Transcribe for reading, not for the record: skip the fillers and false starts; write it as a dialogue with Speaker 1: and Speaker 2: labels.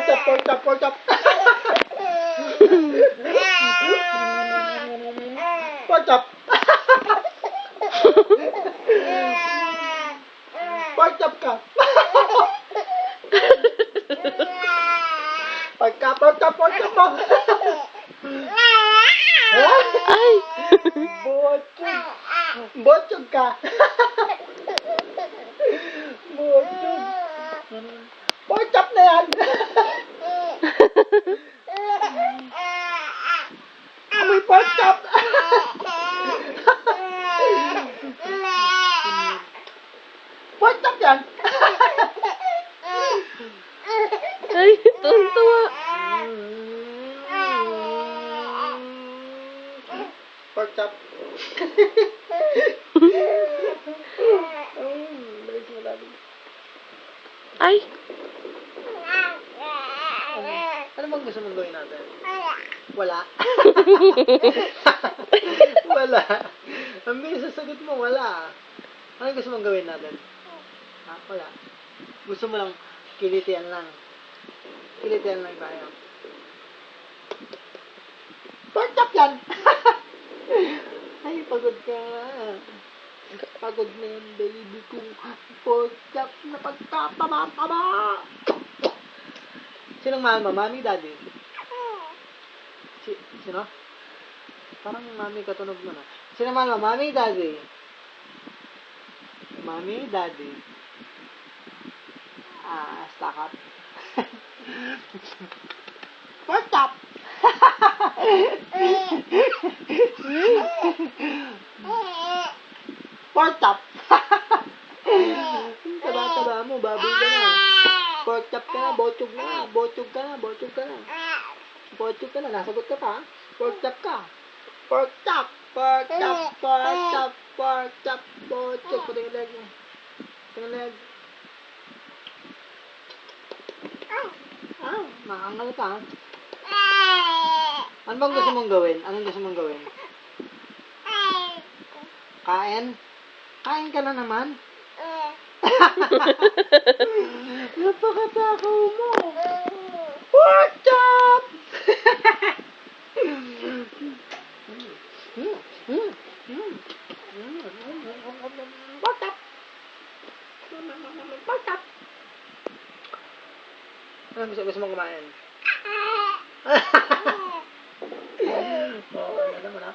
Speaker 1: Pork chop, pork chop. Pork chop. Pork chop ka. Pork chop mo.
Speaker 2: Ay!
Speaker 1: Bochog. Bochog ka. Bochog. Pork chop na yan. Amoy pork chop. Pork chop yan.
Speaker 2: Ay, tuwan-tuwa.
Speaker 1: Pork chop.
Speaker 2: Ay!
Speaker 1: Ano bang gusto mong gawin natin? Wala. Wala. Ang bilis sa sagot mo, wala. Ano gusto mong gawin natin? Ha? Wala. Gusto mo lang kilitian lang. Kilitian lang tayo. Pork chop yan! Ay, pagod ka. Pagod na yan, baby kong pork chop na pagkataba-taba. Sinong mahal mo? Mami, daddy? Sino? Parang mami katunog mo na. Sino mahal mo? Mami, daddy? Mami, daddy? Stack up. Pork chop! Pork chop! Taba-taba mo, baboy ka na. Pork chop ka na, bochog na. Bochog ka na, bochog ka na. Bochog ka na, nasagot ka pa. Pork chop ka. Pork chop! Pork chop! Pork chop! Pork chop! Bochog. Pati yung leg mo. Pati yung leg. Maangal ka. Ano bang gusto mong gawin? Anong gusto mong gawin? Kain? Kain ka na naman? Napakatakaw mo. Pork chop! Pork chop! Pork chop! Ano gusto mong kumain? Oo, alam mo na.